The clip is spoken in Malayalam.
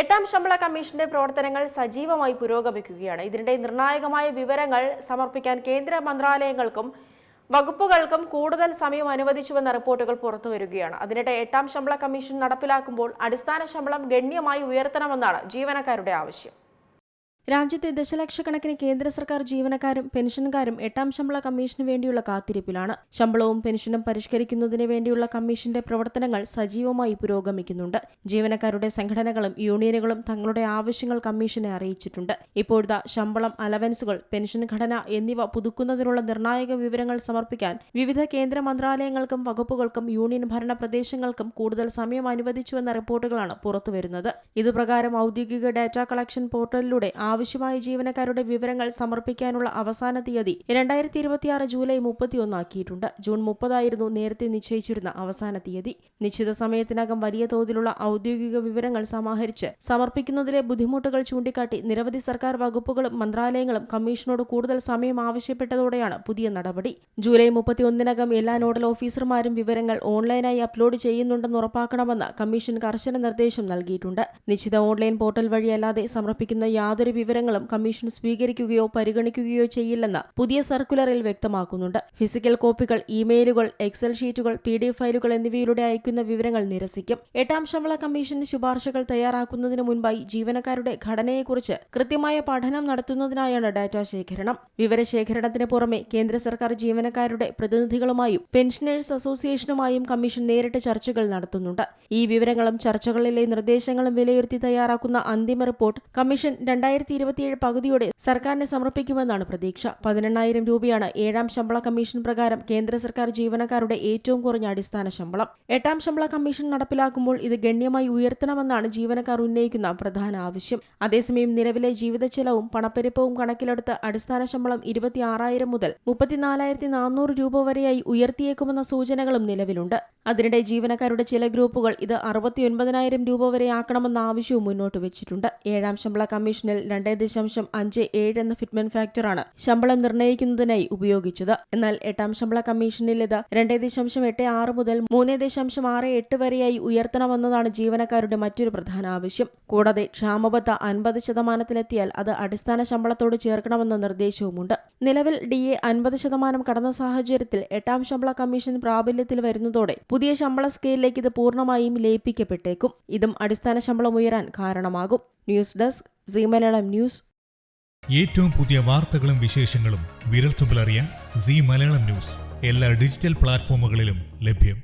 എട്ടാം ശമ്പള കമ്മീഷന്റെ പ്രവർത്തനങ്ങൾ സജീവമായി പുരോഗമിക്കുകയാണ്. ഇതിനിടെ നിർണായകമായ വിവരങ്ങൾ സമർപ്പിക്കാൻ കേന്ദ്ര മന്ത്രാലയങ്ങൾക്കും വകുപ്പുകൾക്കും കൂടുതൽ സമയം അനുവദിച്ചുവെന്ന റിപ്പോർട്ടുകൾ പുറത്തുവരികയാണ്. അതിനിടെ എട്ടാം ശമ്പള കമ്മീഷൻ നടപ്പിലാക്കുമ്പോൾ അടിസ്ഥാന ശമ്പളം ഗണ്യമായി ഉയർത്തണമെന്നാണ് ജീവനക്കാരുടെ ആവശ്യം. രാജ്യത്തെ ദശലക്ഷക്കണക്കിന് കേന്ദ്ര സർക്കാർ ജീവനക്കാരും പെൻഷൻകാരും എട്ടാം ശമ്പള കമ്മീഷന് വേണ്ടിയുള്ള കാത്തിരിപ്പിലാണ്. ശമ്പളവും പെൻഷനും പരിഷ്കരിക്കുന്നതിന് വേണ്ടിയുള്ള കമ്മീഷന്റെ പ്രവർത്തനങ്ങൾ സജീവമായി പുരോഗമിക്കുന്നുണ്ട്. ജീവനക്കാരുടെ സംഘടനകളും യൂണിയനുകളും തങ്ങളുടെ ആവശ്യങ്ങൾ കമ്മീഷനെ അറിയിച്ചിട്ടുണ്ട്. ഇപ്പോഴത്തെ ശമ്പളം, അലവൻസുകൾ, പെൻഷൻ ഘടന എന്നിവ പുതുക്കുന്നതിനുള്ള നിർണായക വിവരങ്ങൾ സമർപ്പിക്കാൻ വിവിധ കേന്ദ്ര മന്ത്രാലയങ്ങൾക്കും വകുപ്പുകൾക്കും യൂണിയൻ ഭരണ പ്രദേശങ്ങൾക്കും കൂടുതൽ സമയം അനുവദിച്ചുവെന്ന റിപ്പോർട്ടുകളാണ് പുറത്തുവരുന്നത്. ഇതുപ്രകാരം ഔദ്യോഗിക ഡാറ്റ കളക്ഷൻ പോർട്ടലിലൂടെ ആവശ്യമായ ജീവനക്കാരുടെ വിവരങ്ങൾ സമർപ്പിക്കാനുള്ള അവസാന തീയതി 2026 ജൂലൈ 31 ആക്കിയിട്ടുണ്ട്. ജൂൺ 30 നേരത്തെ നിശ്ചയിച്ചിരുന്ന അവസാന തീയതി. നിശ്ചിത സമയത്തിനകം വലിയ തോതിലുള്ള ഔദ്യോഗിക വിവരങ്ങൾ സമാഹരിച്ച് സമർപ്പിക്കുന്നതിലെ ബുദ്ധിമുട്ടുകൾ ചൂണ്ടിക്കാട്ടി നിരവധി സർക്കാർ വകുപ്പുകളും മന്ത്രാലയങ്ങളും കമ്മീഷനോട് കൂടുതൽ സമയം ആവശ്യപ്പെട്ടതോടെയാണ് പുതിയ നടപടി. ജൂലൈ 31 എല്ലാ നോഡൽ ഓഫീസർമാരും വിവരങ്ങൾ ഓൺലൈനായി അപ്ലോഡ് ചെയ്യുന്നുണ്ടെന്ന് ഉറപ്പാക്കണമെന്ന് കമ്മീഷൻ കർശന നിർദ്ദേശം നൽകിയിട്ടുണ്ട്. നിശ്ചിത ഓൺലൈൻ പോർട്ടൽ വഴിയല്ലാതെ സമർപ്പിക്കുന്ന യാതൊരു വിവരങ്ങളും കമ്മീഷൻ സ്വീകരിക്കുകയോ പരിഗണിക്കുകയോ ചെയ്യില്ലെന്ന് പുതിയ സർക്കുലറിൽ വ്യക്തമാക്കുന്നുണ്ട്. ഫിസിക്കൽ കോപ്പികൾ, ഇമെയിലുകൾ, എക്സൽ ഷീറ്റുകൾ, PDF ഫയലുകൾ എന്നിവയിലൂടെ അയക്കുന്ന വിവരങ്ങൾ നിരസിക്കും. എട്ടാം ശമ്പള കമ്മീഷൻ ശുപാർശകൾ തയ്യാറാക്കുന്നതിന് മുൻപായി ജീവനക്കാരുടെ ഘടനയെക്കുറിച്ച് കൃത്യമായ പഠനം നടത്തുന്നതിനായാണ് ഡാറ്റാ ശേഖരണം. വിവരശേഖരണത്തിന് പുറമെ കേന്ദ്ര സർക്കാർ ജീവനക്കാരുടെ പ്രതിനിധികളുമായും പെൻഷനേഴ്സ് അസോസിയേഷനുമായും കമ്മീഷൻ നേരിട്ട് ചർച്ചകൾ നടത്തുന്നുണ്ട്. ഈ വിവരങ്ങളും ചർച്ചകളിലെ നിർദ്ദേശങ്ങളും വിലയിരുത്തി തയ്യാറാക്കുന്ന അന്തിമ റിപ്പോർട്ട് കമ്മീഷൻ 2027 പകുതിയോടെ സർക്കാരിന് സമർപ്പിക്കുമെന്നാണ് പ്രതീക്ഷ. 18,000 രൂപയാണ് ഏഴാം ശമ്പള കമ്മീഷൻ പ്രകാരം കേന്ദ്ര സർക്കാർ ജീവനക്കാരുടെ ഏറ്റവും കുറഞ്ഞ അടിസ്ഥാന ശമ്പളം. എട്ടാം ശമ്പള കമ്മീഷൻ നടപ്പിലാക്കുമ്പോൾ ഇത് ഗണ്യമായി ഉയർത്തണമെന്നാണ് ജീവനക്കാർ ഉന്നയിക്കുന്ന പ്രധാന ആവശ്യം. അതേസമയം നിലവിലെ ജീവിതച്ചെലവും പണപ്പെരുപ്പവും കണക്കിലെടുത്ത് അടിസ്ഥാന ശമ്പളം 26,000 മുതൽ 34,400 രൂപ വരെയായി ഉയർത്തിയേക്കുമെന്ന സൂചനകളും നിലവിലുണ്ട്. അതിനിടെ ജീവനക്കാരുടെ ചില ഗ്രൂപ്പുകൾ ഇത് 69,000 രൂപ വരെ ആക്കണമെന്ന ആവശ്യവും മുന്നോട്ട് വെച്ചിട്ടുണ്ട്. ഏഴാം ശമ്പള കമ്മീഷനിൽ 2.57 എന്ന ഫിറ്റ്മെന്റ് ഫാക്ടറാണ് ശമ്പളം നിർണ്ണയിക്കുന്നതിനായി ഉപയോഗിച്ചത്. എന്നാൽ എട്ടാം ശമ്പള കമ്മീഷനിൽ ഇത് 2.86 മുതൽ 3.68 വരെയായി ഉയർത്തണമെന്നതാണ് ജീവനക്കാരുടെ മറ്റൊരു പ്രധാന ആവശ്യം. കൂടാതെ ക്ഷാമബത്ത 50% അത് അടിസ്ഥാന ശമ്പളത്തോട് ചേർക്കണമെന്ന നിർദ്ദേശവുമുണ്ട്. നിലവിൽ DA 50% കടന്ന സാഹചര്യത്തിൽ എട്ടാം ശമ്പള കമ്മീഷൻ പ്രാബല്യത്തിൽ വരുന്നതോടെ പുതിയ ശമ്പള സ്കെയിലിലേക്ക് ഇത് പൂർണ്ണമായും ലയിപ്പിക്കപ്പെട്ടേക്കും. ഇതും അടിസ്ഥാന ശമ്പളം ഉയരാൻ കാരണമാകും. News desk Zee Malayalam news. ഏറ്റവും പുതിയ വാർത്തകളും വിശേഷങ്ങളും വിരൽത്തുമ്പിലറിയാൻ സീ മലയാളം ന്യൂസ് എല്ലാ ഡിജിറ്റൽ പ്ലാറ്റ്ഫോമുകളിലും ലഭ്യം.